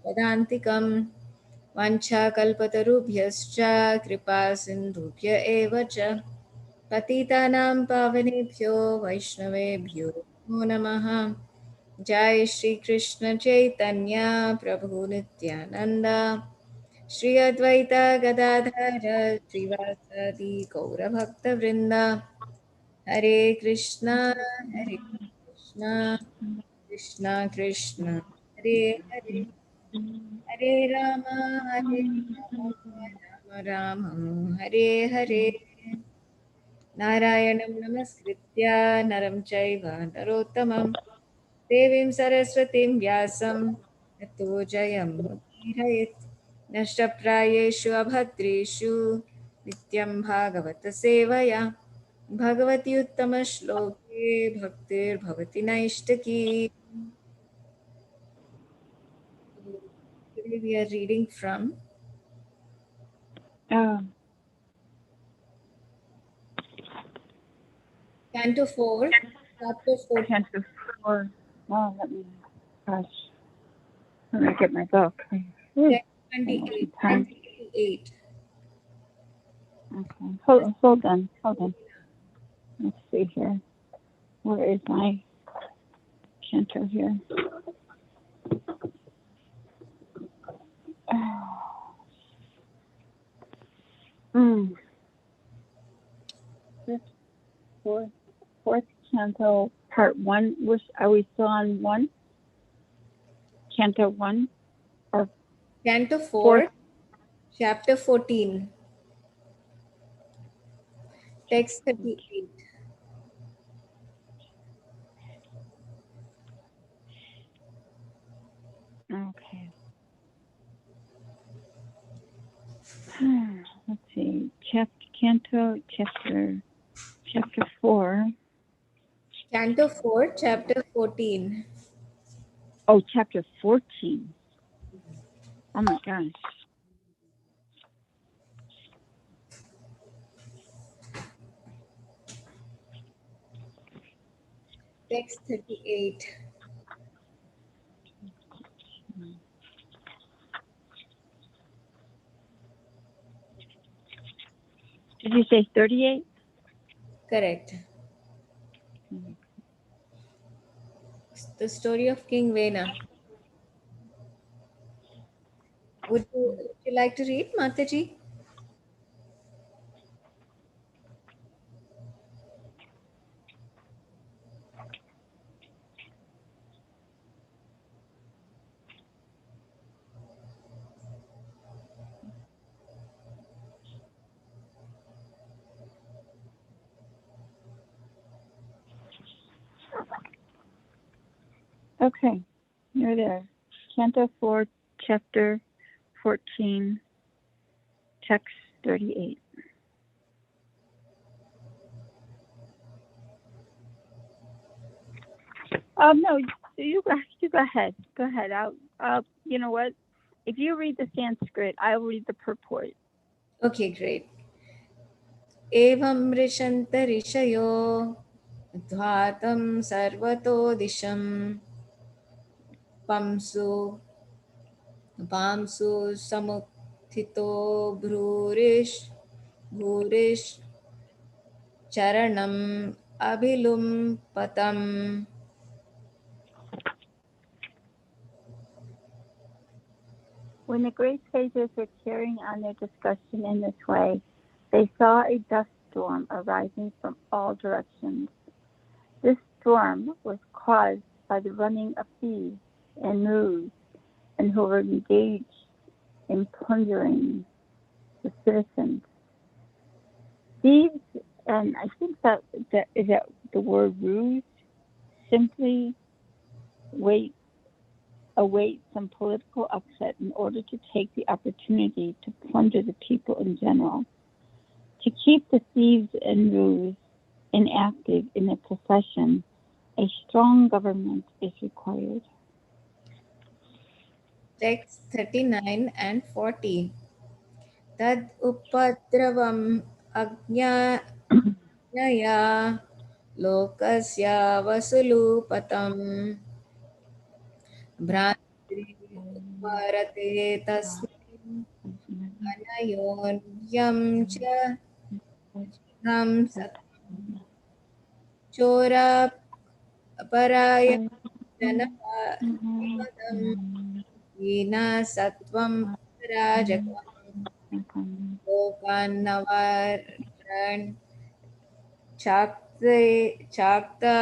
पदान्तिकं वाञ्छाकल्पतरुभ्यश्च कृपा सिन्धुभ्य एव च पतितानां पावनेभ्यो वैष्णवेभ्यो नमो नमः। जय श्री कृष्ण चैतन्य प्रभु नित्यानंद श्री अद्वैत गदाधर श्रीवासादि गौरभक्तवृंद हरे कृष्णा कृष्णा कृष्णा हरे हरे हरे राम राम राम हरे हरे नारायणं नमस्कृत्य नरं चैव नरोत्तमं देवीं सरस्वतीं व्यासं ततो जयमुदीरयेत् नष्टप्रायेषु अभद्रेषु नित्यं भागवत सेवया भगवति उत्तमश्लोके भक्तिर्भवति नैष्टकी. Today we are reading from Canto 4, Chapter 14. Canto 4. Oh, let me get my book. Text 28. 28. Okay. Hold on. Let's see here. Where is my canto here? Fourth canto, part 1. Are we still on 1? Canto 1? Or Canto 4, Chapter 14. Text 38. Okay. Let's see. Chapter 4. Canto 4, Chapter 14. Oh, Chapter 14. Oh my gosh. Text 38. Did you say 38? Correct. The story of King Vena. Would you like to read, Mataji? Okay, you're there. Canto 4, Chapter 14, Text 38. No, you go ahead. Go ahead. I'll. You know what? If you read the Sanskrit, I'll read the purport. Okay, great. Evam rishanta rishayo dhvatam sarvato disham pamsu samuthito bhurish charanam abhilum patam. When the great sages were carrying on their discussion in this way, they saw a dust storm arising from all directions. This storm was caused by the running of thieves and moose, and who were engaged in plundering the citizens. Thieves, and I think that the word ruse, simply await some political upset in order to take the opportunity to plunder the people in general. To keep the thieves and ruse inactive in the procession, a strong government is required. Text 39 and 40. Tad upadravam ajnaya lokasya vasulupatam भारते तस्मिन् अनयोन्यं च चिह्नं सत्त्वं चोरापराय जनपदं हीना सत्त्वं राजकम् लोकान्नवरन् चाक्ते चाक्ता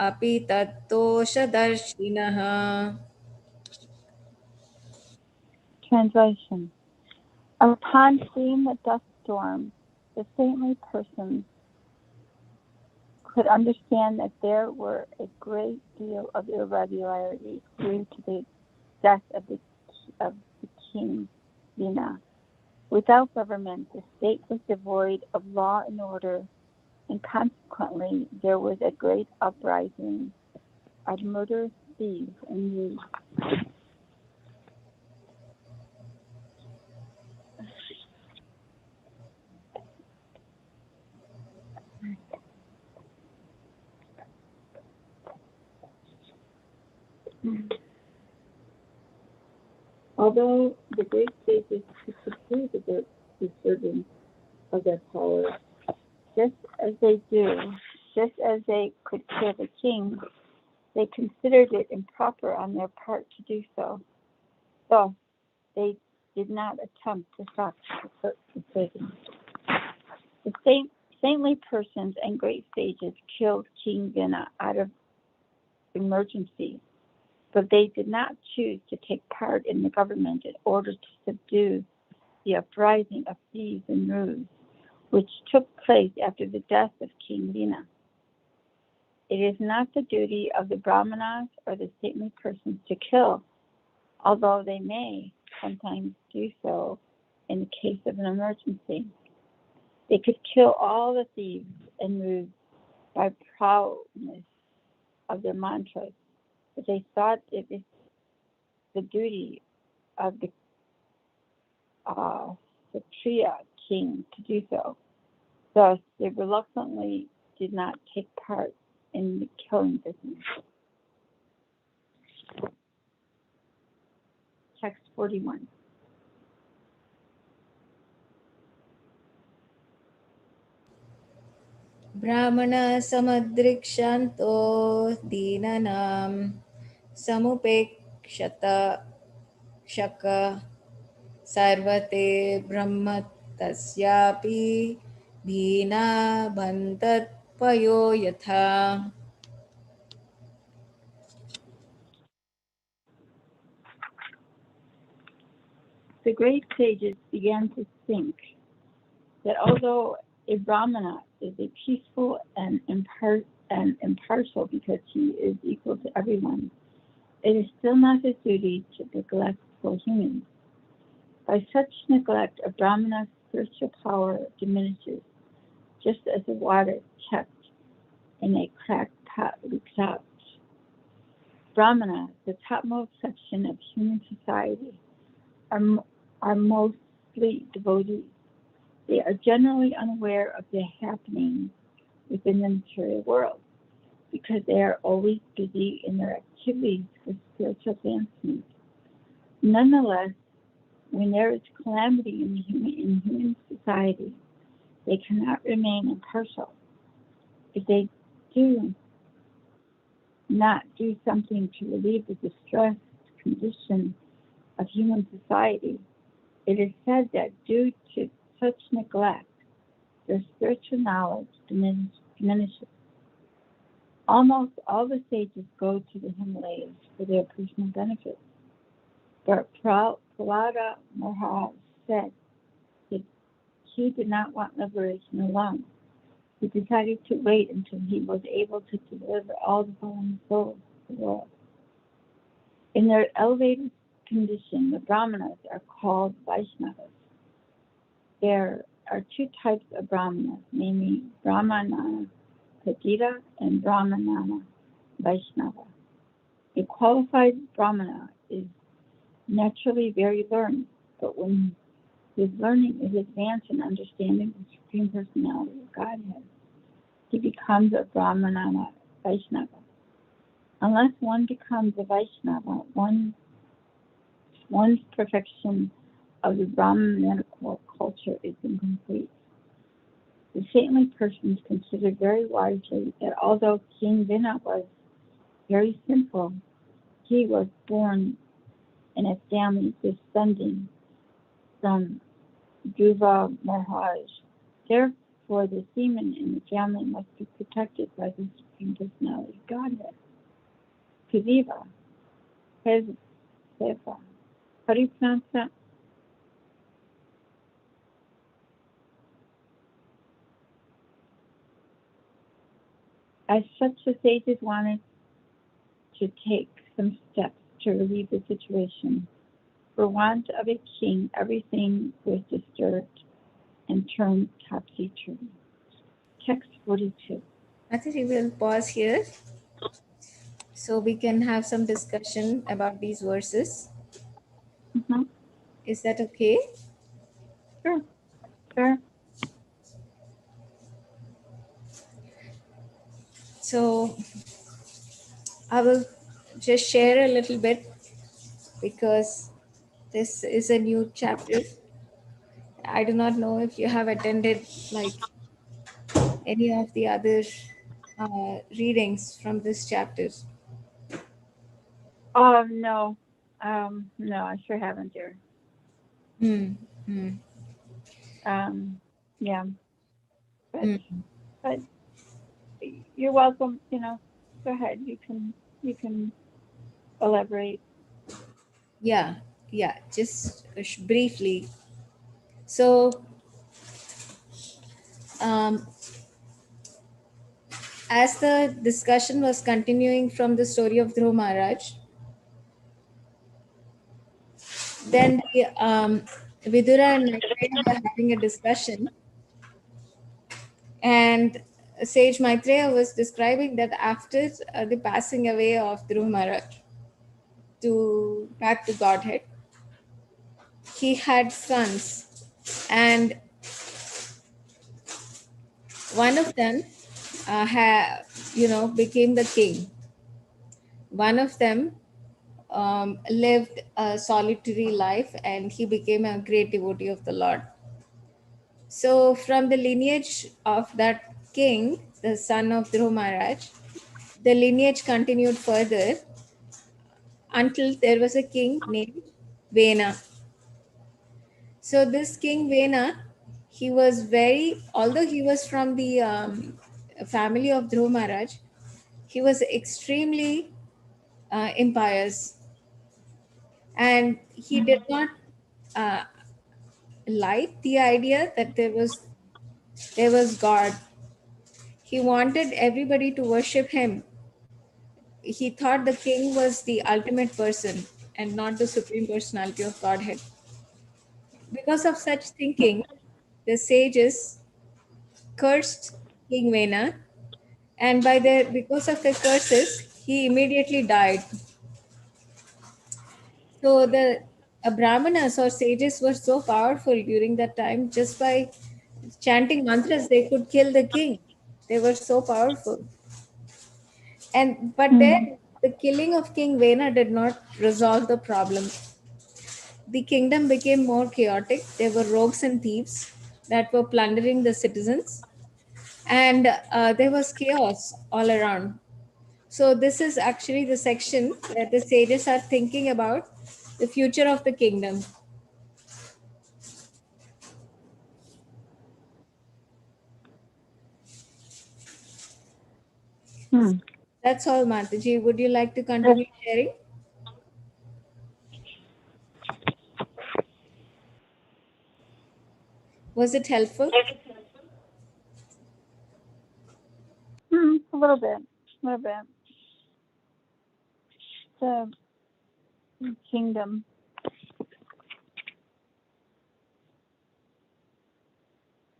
अपि तत्तोषदर्शिनः. Translation. Upon seeing the dust storm, the saintly persons could understand that there were a great deal of irregularity due to the death of the king Vina. Without government, the state was devoid of law and order, and consequently there was a great uprising of murderous thieves and youths. Although the great sages disapprove of the disturbance of their power, just as they could kill the king, they considered it improper on their part to do so. Thus, they did not attempt to stop the Satan. The saintly persons and great sages killed King Vina out of emergency, but they did not choose to take part in the government in order to subdue the uprising of thieves and rogues, which took place after the death of King Vina. It is not the duty of the Brahmanas or the saintly persons to kill, although they may sometimes do so in the case of an emergency. They could kill all the thieves and rogues by proudness of their mantras, but they thought it was the duty of the Kshatriya king to do so. Thus, they reluctantly did not take part in the killing business. Text 41. ब्राह्मणसमदृक्षन्तो दीननां समुपेक्षत क्षक सर्वते ब्रह्म तस्यापि भीनाभन्तत्पयो यथा. The great sages began to think that although a Brahmana is a peaceful and impartial because he is equal to everyone, it is still not his duty to neglect poor humans. By such neglect, a Brahmana's spiritual power diminishes, just as the water kept in a cracked pot leaks out. Brahmana, the topmost section of human society, are mostly devotees. They are generally unaware of the happenings within the material world because they are always busy in their activities for spiritual advancement. Nonetheless, when there is calamity in human society, they cannot remain impartial. If they do not do something to relieve the distressed condition of human society, it is said that due to such neglect, their spiritual knowledge diminishes. Almost all the sages go to the Himalayas for their personal benefit. But Prahlada Maharaj said that he did not want liberation alone. He decided to wait until he was able to deliver all the fallen souls to the world. In their elevated condition, the Brahmanas are called Vaishnavas. There are two types of Brahmanas, namely Brahmana Patita and Brahmana Vaishnava. A qualified Brahmana is naturally very learned, but when his learning is advanced in understanding the Supreme Personality of Godhead, he becomes a Brahmana Vaishnava. Unless one becomes a Vaishnava, one one's perfection of the Brahmanical culture is incomplete. The saintly persons considered very wisely that although King Vina was very simple, he was born in a family descending from Dhruva Maharaj. Therefore, the semen in the family must be protected by the Supreme Personality of Godhead. Kaviva, Seva. How do you pronounce that? As such, the sages wanted to take some steps to relieve the situation. For want of a king, everything was disturbed and turned topsy-turvy. Text 42. Mataji, we'll pause here so we can have some discussion about these verses. Mm-hmm. Is that okay? Sure. Sure. So I will just share a little bit because this is a new chapter. I do not know if you have attended like any of the other readings from this chapter. No. No, I sure haven't, dear. Hmm. Hmm. Yeah. But Hmm. but you're welcome, go ahead. You can elaborate. Yeah, just briefly. So, um, as the discussion was continuing from the story of Dhruv Maharaj, then Vidura and Maitreya were having a discussion, and Sage Maitreya was describing that after the passing away of Dhruv Maharaj to back to Godhead, he had sons, and one of them became the king. One of them lived a solitary life, and he became a great devotee of the Lord. So, from the lineage of that king, the son of Dhruv Maharaj, the lineage continued further until there was a king named Vena. So, this king Vena, although he was from the family of Dhruv Maharaj, he was extremely impious, and he did not uh, like the idea that there was God. He wanted everybody to worship him. He thought the king was the ultimate person and not the supreme personality of Godhead. Because of such thinking, the sages cursed King Vena, and because of the curses, he immediately died. So the Brahmanas or sages were so powerful during that time. Just by chanting mantras, they could kill the king. They were so powerful. But Mm. then the killing of King Vena did not resolve the problem. The kingdom became more chaotic. There were rogues and thieves that were plundering the citizens, and there was chaos all around. So this is actually the section where the sages are thinking about the future of the kingdom. Hmm. That's all, Mataji. Would you like to continue sharing? Was it helpful? A little bit. The kingdom.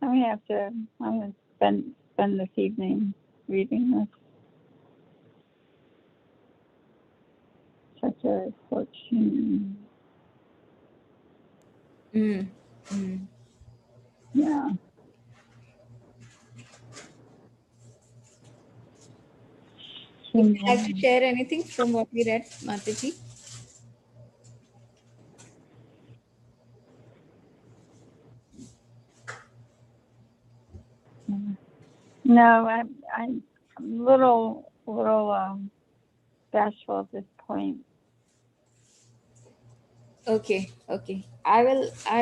I'm gonna spend this evening reading this. Chapter 14. Mm. Mm. Yeah. Would you like to Kingdom. share anything from what we read, Mataji? No, I'm a little bashful at this point. Okay, okay. I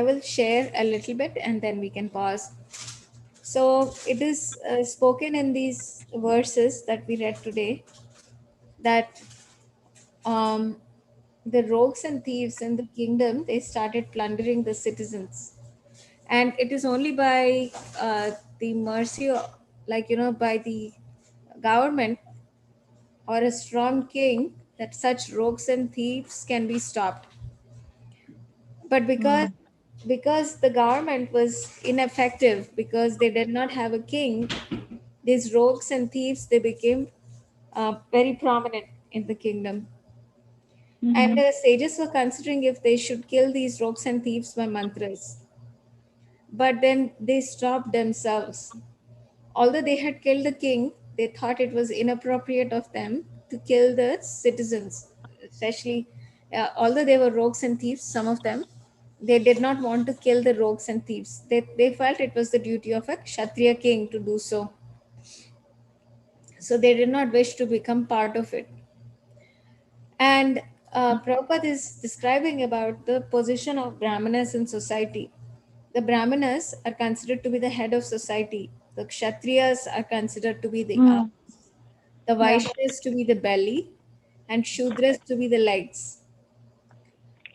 will share a little bit and then we can pause. So it is spoken in these verses that we read today that um, the rogues and thieves in the kingdom, they started plundering the citizens, and it is only by the mercy like by the government or a strong king that such rogues and thieves can be stopped. But because Mm. the government was ineffective, because they did not have a king, these rogues and thieves, they became very prominent in the kingdom. And Mm-hmm. the sages were considering if they should kill these rogues and thieves by mantras, but then they stopped themselves. Although they had killed the king, they thought it was inappropriate of them to kill the citizens, especially although they were rogues and thieves, some of them, they did not want to kill the rogues and thieves. They felt it was the duty of a Kshatriya king to do so. So they did not wish to become part of it. And Prabhupada is describing about the position of Brahmanas in society. The Brahmanas are considered to be the head of society. The Kshatriyas are considered to be the Mm. arms. The Yeah. Vaishyas to be the belly, and Shudras to be the legs.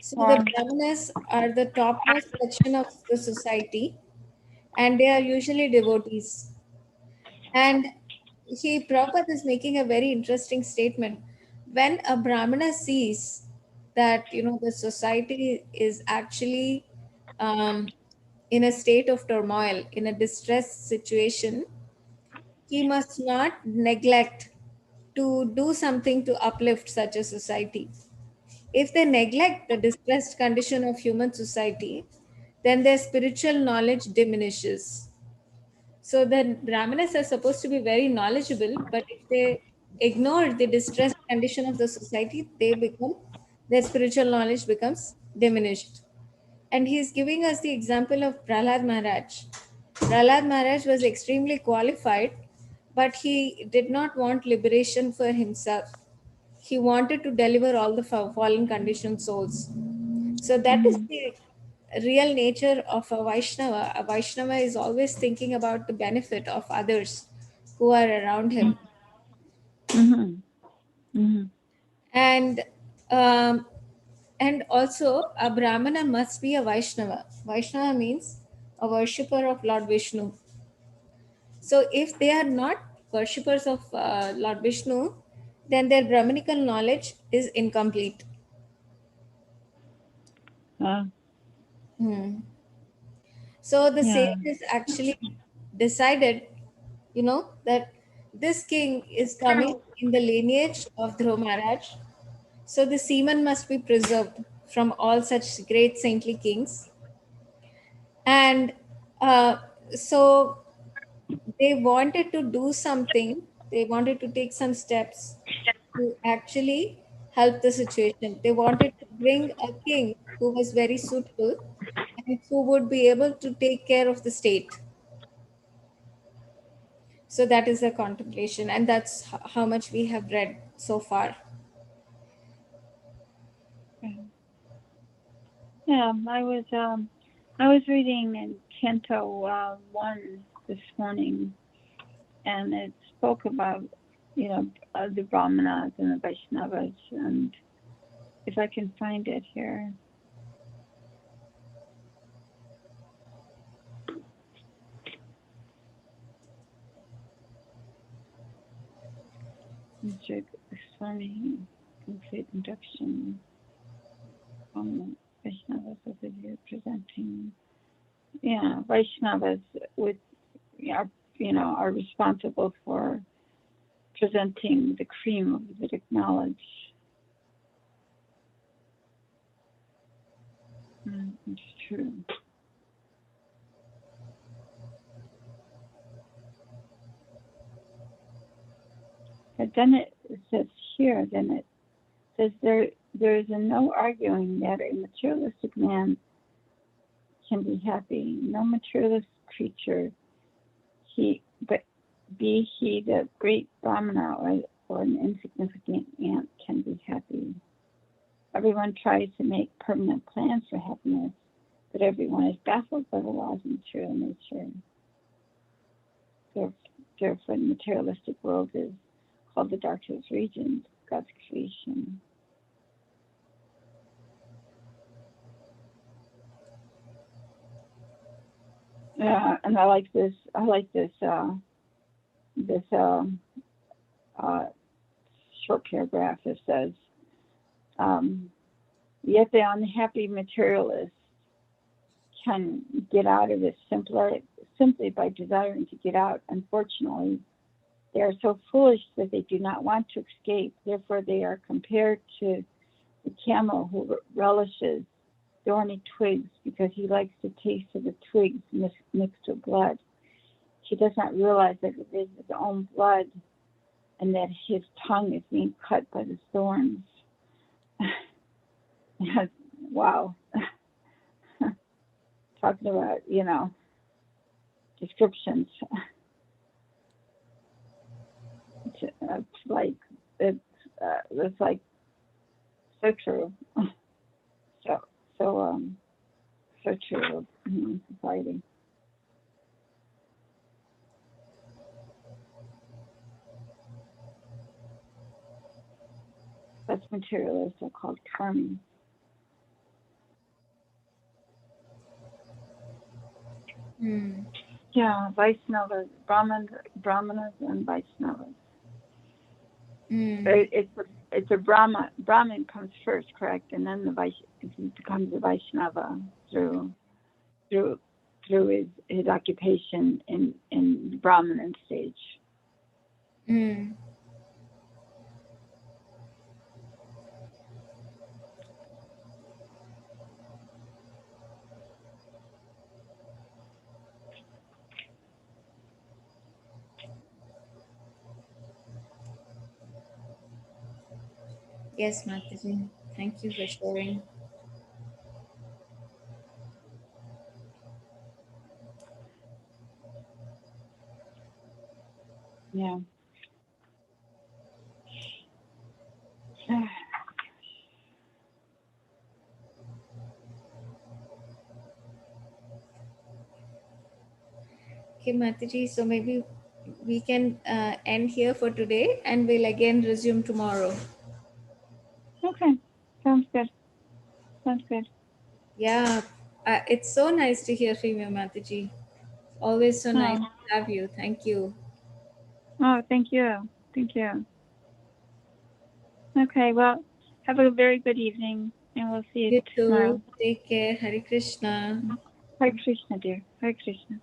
So the Wow. Brahmanas are the topmost section of the society, and they are usually devotees. And Prabhupada is making a very interesting statement. When a Brahmana sees that the society is actually in a state of turmoil, in a distressed situation, he must not neglect to do something to uplift such a society. If they neglect the distressed condition of human society, then their spiritual knowledge diminishes. So the Brahmanas are supposed to be very knowledgeable, but if they ignore the distressed condition of the society, their spiritual knowledge becomes diminished. And he is giving us the example of Prahlad Maharaj. Prahlad Maharaj was extremely qualified, but he did not want liberation for himself. He wanted to deliver all the fallen conditioned souls. So that is Mm-hmm. the real nature of a Vaishnava. A Vaishnava is always thinking about the benefit of others who are around him. Mm-hmm. Mm-hmm. And um, and also a Brahmana must be a Vaishnava. Vaishnava means a worshipper of Lord Vishnu. So if they are not worshippers of Lord Vishnu, then their Brahminical knowledge is incomplete. Uh, Hmm. So the yeah. sages actually decided, that this king is coming in the lineage of Dhruv Maharaj. So the semen must be preserved from all such great saintly kings. And uh, so they wanted to do something, they wanted to take some steps to actually help the situation. They wanted to bring a king who was very suitable and who would be able to take care of the state. So that is the contemplation, and that's how much we have read so far. Yeah. I was reading in Canto 1 this morning, and it spoke about the Brahmanas and the Vaishnavas, and if I can find it here. Mr. Swami, complete induction on Vaishnavas overview presenting. Yeah, Vaishnavas with are are responsible for presenting the cream of Vedic knowledge. It's true. But then it says here, then it says there is no arguing that a materialistic man can be happy. No materialist creature but be he the great Brahmana or an insignificant ant, can be happy. Everyone tries to make permanent plans for happiness, but everyone is baffled by the laws of material nature. Therefore, the materialistic world is called the darkest region, God's creation. And I like this. This short paragraph that says, yet the unhappy materialist can get out of it simply by desiring to get out. Unfortunately, they are so foolish that they do not want to escape. Therefore, they are compared to the camel who relishes thorny twigs because he likes the taste of the twigs mixed with blood. He does not realize that it is his own blood and that his tongue is being cut by the thorns. Wow. Talking about, descriptions. It's like so true. So true of human society. That's materialists are called karmi. Yeah, Vaishnavas, Brahmanas and Vaishnavas. It's a Brahmin comes first, correct, and then it becomes a Vaishnava through his occupation in the Brahmin stage. Yes, Mataji. Thank you for sharing. Yeah. Okay, Mataji. So maybe we can end here for today, and we'll again resume tomorrow. Okay. Sounds good. Yeah, it's so nice to hear from you, Mataji. Always so nice to have you. Thank you. Oh, thank you. Okay, well, have a very good evening, and we'll see you You tomorrow. too. Take care. Hare Krishna. Hare Krishna, dear. Hare Krishna.